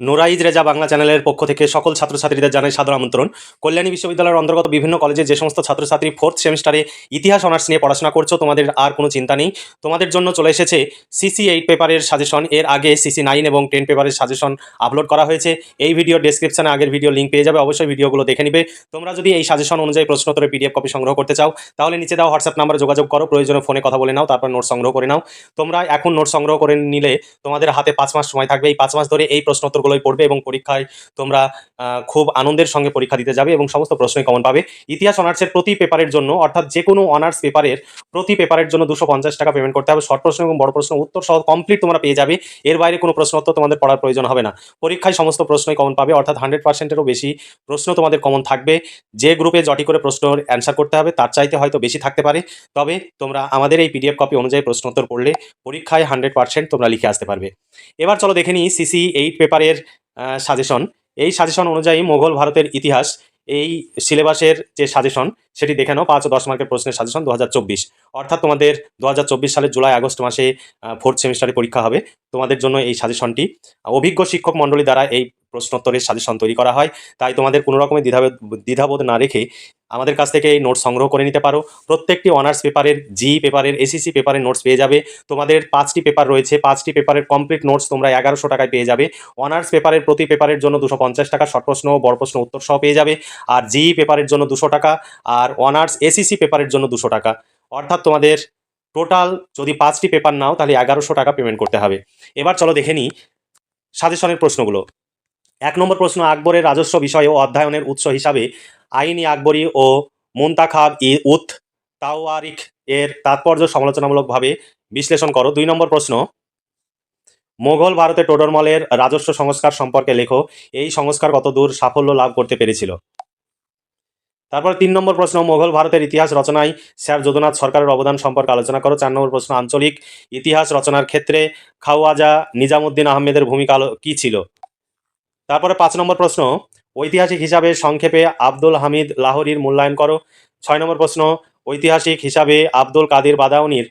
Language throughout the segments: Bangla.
নোরাইজ রেজা বাংলা চ্যানেলের পক্ষ থেকে সকল ছাত্রছাত্রীদের জানাই সাদর আমন্ত্রণ। কল্যাণী বিশ্ববিদ্যালয়ের অন্তর্গত বিভিন্ন কলেজে যে সমস্ত ছাত্রছাত্রী ফোর্থ সেমিস্টারে ইতিহাস অনার্স নিয়ে পড়াশোনা করছো, তোমাদের আর কোনো চিন্তা নেই। তোমাদের জন্য চলে এসেছে সিসি 8 পেপারের সাজেশন। এর আগে সিসি 9 এবং 10 পেপারের সাজেশন আপলোড করা হয়েছে। এই ভিডিও ডেসক্রিপশনে আগের ভিডিও লিঙ্ক পেয়ে যাবে, অবশ্যই ভিডিওগুলো দেখে নিবে। তোমরা যদি এই সাজেশন অনুযায়ী প্রশ্নোত্তরের পিডিএফ কপি সংগ্রহ করতে চাও তাহলে নিচে দেওয়া হোয়াটসঅ্যাপ নাম্বারে যোগাযোগ করো, প্রয়োজনে ফোনে কথা বলে নাও, তারপর নোট সংগ্রহ করে নাও। তোমরা এখন নোট সংগ্রহ করে নিলে তোমাদের হাতে 5 মাস সময় থাকবে। এই 5 মাস ধরে এই প্রশ্নোত্তরগুলোই পড়বে এবং পরীক্ষায় তোমরা খুব আনন্দের সঙ্গে পরীক্ষা দিতে যাবে এবং সমস্ত প্রশ্নই কমন পাবে। ইতিহাস অনার্সের প্রতি পেপারের জন্য, অর্থাৎ যে কোনো অনার্স পেপারের প্রতি পেপারের জন্য 250 টাকা পেমেন্ট করতে হবে। শর্ট প্রশ্ন এবং বড় প্রশ্ন উত্তর সহ কমপ্লিট তোমরা পেয়ে যাবে। এর বাইরে কোনো প্রশ্নোত্তর তোমাদের পড়ার প্রয়োজন হবে না। পরীক্ষায় সমস্ত প্রশ্নই কমন পাবে, অর্থাৎ 100%-এরও বেশি প্রশ্ন তোমাদের কমন থাকবে। যে গ্রুপে জটি করে প্রশ্নের অ্যান্সার করতে হবে তার চাইতে হয়তো বেশি থাকতে পারে, তবে তোমরা আমাদের এই পিডিএফ কপি অনুযায়ী প্রশ্নোত্তর পড়লে পরীক্ষায় 100% তোমরা লিখে আসতে পারবে। এবার চলো দেখে নিই সিসি 8 পেপারের সাজেশন। এই সাজেশন অনুযায়ী মোগল ভারতের ইতিহাস, এই সিলেবাসের যে সাজেশন সেটি দেখে নাও। 5 ও 10 মার্কের প্রশ্নের সাজেশন 2024, অর্থাৎ তোমাদের 2024 সালের জুলাই আগস্ট মাসে ফোর্থ সেমিস্টারে পরীক্ষা হবে। তোমাদের জন্য এই সাজেশনটি অভিজ্ঞ শিক্ষক মণ্ডলী দ্বারা এই প্রশ্নোত্তরের সাজেশন তৈরি করা হয়, তাই তোমাদের কোনো রকমের দ্বিধাবোধ না রেখে আমাদের কাছ থেকে এই নোট সংগ্রহ করে নিতে পারো। প্রত্যেকটি অনার্স পেপারের, জি পেপারের, এসিসি পেপারের নোটস পেয়ে যাবে। তোমাদের 5টি পেপার রয়েছে, 5টি পেপারের কমপ্লিট নোটস তোমরা 1100 টাকায় পেয়ে যাবে। অনার্স পেপারের প্রতি পেপারের জন্য 250 টাকা, শর্ট প্রশ্ন বড় প্রশ্ন উত্তর সহ পেয়ে যাবে। আর জি পেপারের জন্য 200 টাকা, আর অনার্স এসিসি পেপারের জন্য 200 টাকা। অর্থাৎ তোমাদের টোটাল যদি 5টি পেপার নাও তাহলে 1100 টাকা পেমেন্ট করতে হবে। এবার চলো দেখে নিই সাজেশনের প্রশ্নগুলো। 1 নম্বর প্রশ্ন, আকবরের রাজস্ব বিষয় ও অধ্যয়নের উৎস হিসাবে আইনি আকবরী ও মুনতাখাব ই উত তাওয়ারিখ এর তাৎপর্য সমালোচনামূলকভাবে বিশ্লেষণ করো। 2 নম্বর প্রশ্ন, মোগল ভারতে টোডরমলের রাজস্ব সংস্কার সম্পর্কে লেখো। এই সংস্কার কতদূর সাফল্য লাভ করতে পেরেছিল। তারপর 3 নম্বর প্রশ্ন, মোগল ভারতের ইতিহাস রচনায় স্যার যদুনাথ সরকারের অবদান সম্পর্কে আলোচনা করো। 4 নম্বর প্রশ্ন, আঞ্চলিক ইতিহাস রচনার ক্ষেত্রে খাওয়াজা নিজামুদ্দিন আহমেদের ভূমিকা কী ছিল। তারপরে 5 নম্বর প্রশ্ন, ঐতিহাসিক হিসাবে সংক্ষেপে আব্দুল হামিদ লাহোরির মূল্যায়ন করো। 6 নম্বর প্রশ্ন, ঐতিহাসিক হিসাবে আব্দুল কাদের বাদাউনির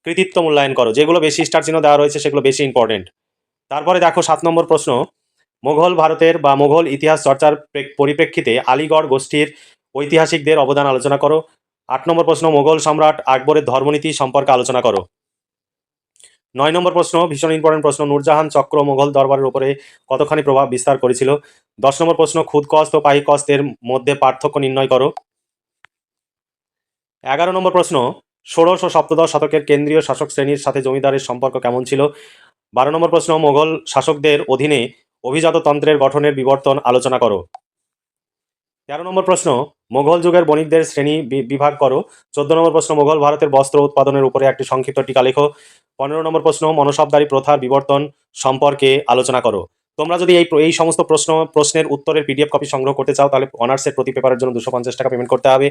কৃতিত্ব মূল্যায়ন করো। যেগুলো বেশি স্টার চিহ্ন দেওয়া রয়েছে সেগুলো বেশি ইম্পর্টেন্ট। তারপরে দেখো 7 নম্বর প্রশ্ন, মোগল ভারতের বা মোগল ইতিহাস চর্চার পরিপ্রেক্ষিতে আলীগড় গোষ্ঠীর ঐতিহাসিকদের অবদান আলোচনা করো। 8 নম্বর প্রশ্ন, মোগল সম্রাট আকবরের ধর্মনীতি সম্পর্কে আলোচনা করো। 9 নম্বর প্রশ্ন, ভীষণ ইম্পর্টেন্ট প্রশ্ন, নূরজাহান চক্র মোগল দরবারের উপরে কতখানি প্রভাব বিস্তার করেছিল। 10 নম্বর প্রশ্ন, খুদকস্ত ও পাহিকস্তের মধ্যে পার্থক্য নির্ণয় করো। 11 নম্বর প্রশ্ন, ষোড়শ ও সপ্তদশ শতকের কেন্দ্রীয় শাসক শ্রেণীর সাথে জমিদারের সম্পর্ক কেমন ছিল। 12 নম্বর প্রশ্ন, মোগল শাসকদের অধীনে অভিজাততন্ত্রের গঠনের বিবর্তন আলোচনা করো। 13 নম্বর প্রশ্ন, মোগল যুগের বণিকদের শ্রেণী বিভাগ করো। 14 নম্বর প্রশ্ন, মোগল ভারতের বস্ত্র উৎপাদনের উপরে একটি সংক্ষিপ্ত টিকা লেখো। 15 নম্বর প্রশ্ন, মনসবদারি প্রথার বিবর্তন সম্পর্কে আলোচনা করো। তোমরা যদি এই সমস্ত প্রশ্নের উত্তরের পিডিএফ কপি সংগ্রহ করতে চাও তাহলে অনার্সের প্রতি পেপারের জন্য 250 টাকা পেমেন্ট করতে হবে।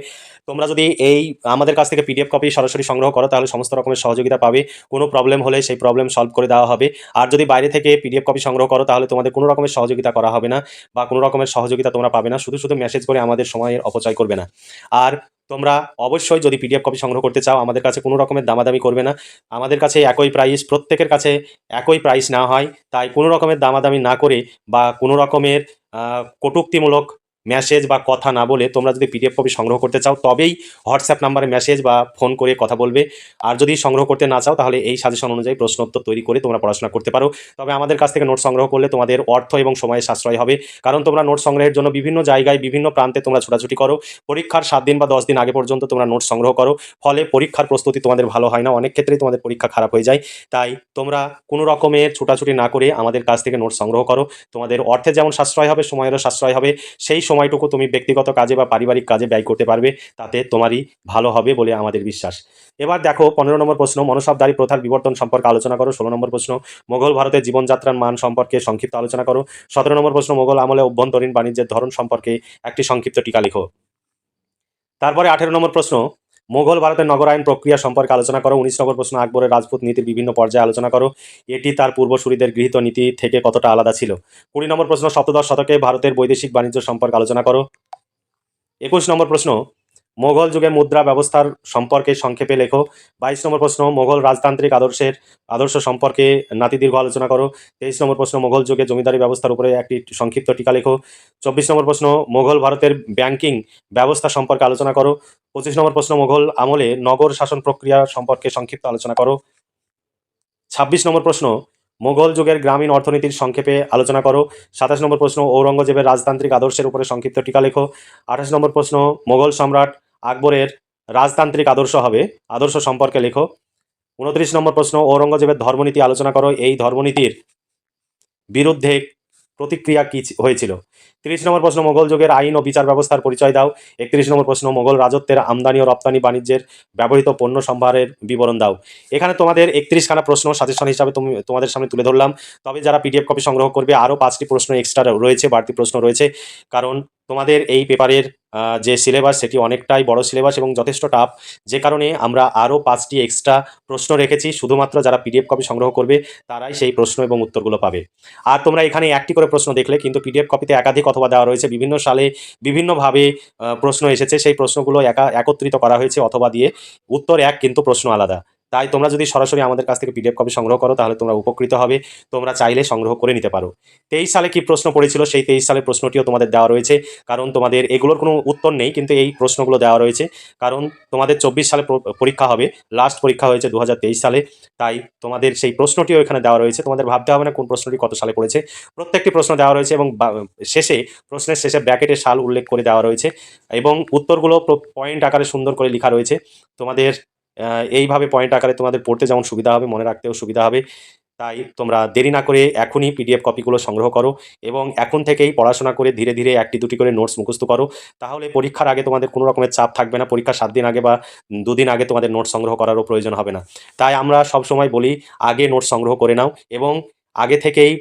তোমরা যদি এই আমাদের কাছ থেকে পিডিএফ কপি সরাসরি সংগ্রহ করো তাহলে সমস্ত রকমের সহযোগিতা পাবে। কোনো প্রবলেম হলে সেই প্রবলেম সলভ করে দেওয়া হবে। আর যদি বাইরে থেকে পিডিএফ কপি সংগ্রহ করো তাহলে তোমাদের কোনো রকমের সহযোগিতা করা হবে না বা কোনো রকমের সহযোগিতা তোমরা পাবে না। শুধু শুধু মেসেজ করে আমাদের সময়ের অপচয় করবে না। আর তোমরা অবশ্যই যদি পিডিএফ কপি সংগ্রহ করতে চাও আমাদের কাছে কোনো রকমের দামাদামি করবে না। আমাদের কাছে একই প্রাইস, প্রত্যেকের কাছে একই প্রাইস নেওয়া হয়, তাই কোনো রকমের দামাদামি না করে বা কোনো রকমের কটূক্তিমূলক মেসেজ বা কথা না বলে তোমরা যদি পিডিএফ কপি সংগ্রহ করতে চাও তবেই হোয়াটসঅ্যাপ নাম্বারে মেসেজ বা ফোন করে কথা বলবে। আর যদি সংগ্রহ করতে না চাও তাহলে এই সাজেশন অনুযায়ী প্রশ্নোত্তর তৈরি করে তোমরা পড়াশোনা করতে পারো। তবে আমাদের কাছ থেকে নোট সংগ্রহ করলে তোমাদের অর্থ এবং সময়ের সাশ্রয় হবে, কারণ তোমরা নোট সংগ্রহের জন্য বিভিন্ন জায়গায় বিভিন্ন প্রান্তে তোমরা ছোটাছুটি করো। পরীক্ষার 7 দিন বা 10 দিন আগে পর্যন্ত তোমরা নোট সংগ্রহ করো, ফলে পরীক্ষার প্রস্তুতি তোমাদের ভালো হয় না, অনেক ক্ষেত্রেই তোমাদের পরীক্ষা খারাপ হয়ে যায়। তাই তোমরা কোনো রকমের ছোটাছুটি না করে আমাদের কাছ থেকে নোট সংগ্রহ করো। তোমাদের অর্থের যেমন সাশ্রয় হবে, সময়েরও সাশ্রয় হবে। সেই সময়টুকু তুমি ব্যক্তিগত কাজে বা পারিবারিক কাজে ব্যয় করতে পারবে, তাতে তোমারই ভালো হবে বলে আমাদের বিশ্বাস। এবার দেখো 15 নম্বর প্রশ্ন, মনসবদারি প্রথার বিবর্তন সম্পর্কে আলোচনা করো। 16 নম্বর প্রশ্ন, মোগল ভারতের জীবনযাত্রার মান সম্পর্কে সংক্ষিপ্ত আলোচনা করো। 17 নম্বর প্রশ্ন, মোগল আমলে অভ্যন্তরীণ বাণিজ্যের ধরন সম্পর্কে একটি সংক্ষিপ্ত টিকা লিখো। তারপরে 18 নম্বর প্রশ্ন, মোগল ভারতের নগরায়ণ প্রক্রিয়া সম্পর্কে আলোচনা করো। 19 নম্বর প্রশ্ন, আকবরের রাজপুত নীতির বিভিন্ন পর্যায়ে আলোচনা করো। এটি তার পূর্বসূরীদের গৃহীত নীতি থেকে কতটা আলাদা ছিল। 20 নম্বর প্রশ্ন, সপ্তদশ শতকে ভারতের বৈদেশিক বাণিজ্য সম্পর্কে আলোচনা করো। 21 নম্বর প্রশ্ন, মোগল যুগের মুদ্রা ব্যবস্থার সম্পর্কে সংক্ষেপে লেখো। 22 নম্বর প্রশ্ন, মোগল রাজতান্ত্রিক আদর্শ সম্পর্কে নাতিদীর্ঘ আলোচনা করো। 23 নম্বর প্রশ্ন, মোগল যুগে জমিদারি ব্যবস্থার উপরে একটি সংক্ষিপ্ত টিকা লেখো। 24 নম্বর প্রশ্ন, মোগল ভারতের ব্যাংকিং ব্যবস্থা সম্পর্কে আলোচনা করো। 25 নম্বর প্রশ্ন, মোগল আমলে নগর শাসন প্রক্রিয়া সম্পর্কে সংক্ষিপ্ত আলোচনা করো। 26 নম্বর প্রশ্ন, মোগল যুগের গ্রামীণ অর্থনীতির সংক্ষেপে আলোচনা করো। 27 নম্বর প্রশ্ন, ঔরঙ্গজেবের রাজতান্ত্রিক আদর্শের উপরে সংক্ষিপ্ত টিকা লেখো। 28 নম্বর প্রশ্ন, মোগল সম্রাট আকবরের রাজতান্ত্রিক আদর্শ সম্পর্কে লেখো। 29 নম্বর প্রশ্ন, ঔরঙ্গজেবের ধর্মনীতি আলোচনা করো। এই ধর্মনীতির বিরুদ্ধে প্রতিক্রিয়া কি হয়েছিল। 30 নম্বর প্রশ্ন, মোগল যুগের আইন ও বিচার ব্যবস্থার পরিচয় দাও। 31 নম্বর প্রশ্ন, মোগল রাজত্বের আমদানি ও রপ্তানি বাণিজ্যের ব্যবহৃত পণ্য সম্ভারের বিবরণ দাও। এখানে তোমাদের 31খানা প্রশ্ন সাজেশন হিসাবে তোমাদের সামনে তুলে ধরলাম। তবে যারা পিডিএফ কপি সংগ্রহ করবে আরও 5টি প্রশ্ন এক্সট্রা রয়েছে, বাড়তি প্রশ্ন রয়েছে, কারণ তোমাদের এই পেপারের যে সিলেবাস সেটি অনেকটাই বড় সিলেবাস এবং যথেষ্ট টাফ, যে কারণে আমরা আরও 5টি এক্সট্রা প্রশ্ন রেখেছি। শুধুমাত্র যারা পিডিএফ কপি সংগ্রহ করবে তারাই সেই প্রশ্ন এবং উত্তরগুলো পাবে। আর তোমরা এখানে একটি করে প্রশ্ন দেখলে, কিন্তু পিডিএফ কপিতে একাধিক অথবা দেওয়া রয়েছে, বিভিন্ন সালে বিভিন্নভাবে প্রশ্ন এসেছে, সেই প্রশ্নগুলো একত্রিত করা হয়েছে অথবা দিয়ে উত্তর এক কিন্তু প্রশ্ন আলাদা। তাই তোমরা যদি সরাসরি আমাদের কাছ থেকে পিডিএফ কপি সংগ্রহ করো তাহলে তোমরা উপকৃত হবে। তোমরা চাইলে সংগ্রহ করে নিতে পারো। 23 সালে কি প্রশ্ন পড়েছিল সেই 23 সালের প্রশ্নটিও তোমাদের দেওয়া রয়েছে, কারণ তোমাদের এগুলোর কোনো উত্তর নেই, কিন্তু এই প্রশ্নগুলো দেওয়া রয়েছে কারণ তোমাদের 24 সালে পরীক্ষা হবে। লাস্ট পরীক্ষা হয়েছে 2023 সালে, তাই তোমাদের সেই প্রশ্নটিও এখানে দেওয়া রয়েছে। তোমাদের ভাবতে হবে না কোন প্রশ্নটি কত সালে পড়েছে, প্রত্যেকটি প্রশ্ন দেওয়া রয়েছে এবং প্রশ্নের শেষে ব্র্যাকেটে সাল উল্লেখ করে দেওয়া রয়েছে এবং উত্তরগুলো পয়েন্ট আকারে সুন্দর করে লেখা রয়েছে। তোমাদের এইভাবে পয়েন্ট আকারে তোমাদের পড়তে যেমন সুবিধা হবে, মনে রাখতেও সুবিধা হবে। তাই তোমরা দেরি না করে এখনই পিডিএফ কপিগুলো সংগ্রহ করো এবং এখন থেকেই পড়াশোনা করে ধীরে ধীরে 1টি 2টি করে নোটস মুখস্থ করো। তাহলে পরীক্ষার আগে তোমাদের কোনো রকমের চাপ থাকবে না, পরীক্ষার 7 দিন আগে বা 2 দিন আগে তোমাদের নোটস সংগ্রহ করারও প্রয়োজন হবে না। তাই আমরা সবসময় বলি আগে নোটস সংগ্রহ করে নাও এবং আগে থেকেই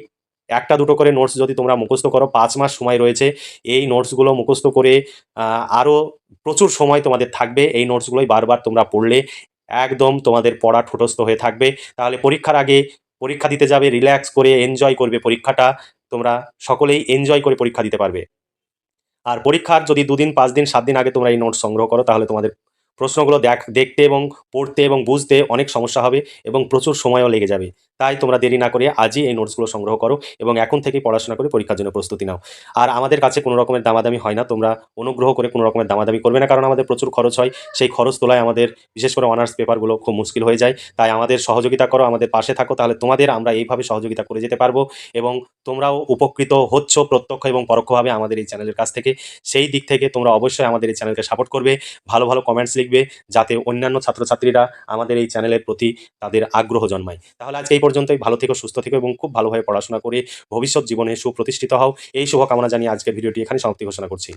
1টা 2টো করে নোটস যদি তোমরা মুখস্থ করো, 5 মাস সময় রয়েছে। এই নোটসগুলো মুখস্থ করে আরও প্রচুর সময় তোমাদের থাকবে। এই নোটসগুলোই বারবার তোমরা পড়লে একদম তোমাদের পড়া ঠোঁটস্থ হয়ে থাকবে। তাহলে পরীক্ষার আগে পরীক্ষা দিতে যাবে, রিল্যাক্স করে এনজয় করবে পরীক্ষাটা। তোমরা সকলেই এনজয় করে পরীক্ষা দিতে পারবে। আর পরীক্ষার যদি 2 দিন 5 দিন 7 দিন আগে তোমরা এই নোটস সংগ্রহ করো তাহলে তোমাদের প্রশ্নগুলো দেখতে এবং পড়তে এবং বুঝতে অনেক সমস্যা হবে এবং প্রচুর সময়ও লেগে যাবে। তাই তোমরা দেরি না করে আজই এই নোটসগুলো সংগ্রহ করো এবং এখন থেকেই পড়াশোনা করে পরীক্ষার জন্য প্রস্তুতি নাও। আর আমাদের কাছে কোনো রকমের দামাদামি হয় না, তোমরা অনুগ্রহ করে কোনো রকমের দামাদামি করবে না, কারণ আমাদের প্রচুর খরচ হয়। সেই খরচ তোলায় আমাদের বিশেষ করে অনার্স পেপারগুলো খুব মুশকিল হয়ে যায়। তাই আমাদের সহযোগিতা করো, আমাদের পাশে থাকো, তাহলে তোমাদের আমরা এইভাবে সহযোগিতা করে যেতে পারবো এবং তোমরাও উপকৃত হচ্ছ প্রত্যক্ষ এবং পরোক্ষভাবে আমাদের এই চ্যানেলের কাছ থেকে। সেই দিক থেকে তোমরা অবশ্যই আমাদের এই চ্যানেলকে সাপোর্ট করবে, ভালো ভালো কমেন্টস লিখবে, যাতে অন্যান্য ছাত্রছাত্রীরা আমাদের এই চ্যানেলের প্রতি তাদের আগ্রহ জন্মায়। তাহলে আজকে এই পর্যন্তই। ভালো থেকো, সুস্থ থেকো এবং খুব ভালোভাবে পড়াশোনা করে ভবিষ্যৎ জীবনে সুপ্রতিষ্ঠিত হও। এই শুভকামনা জানিয়ে আজকের ভিডিওটি এখানে সমাপ্তি ঘোষণা করছি।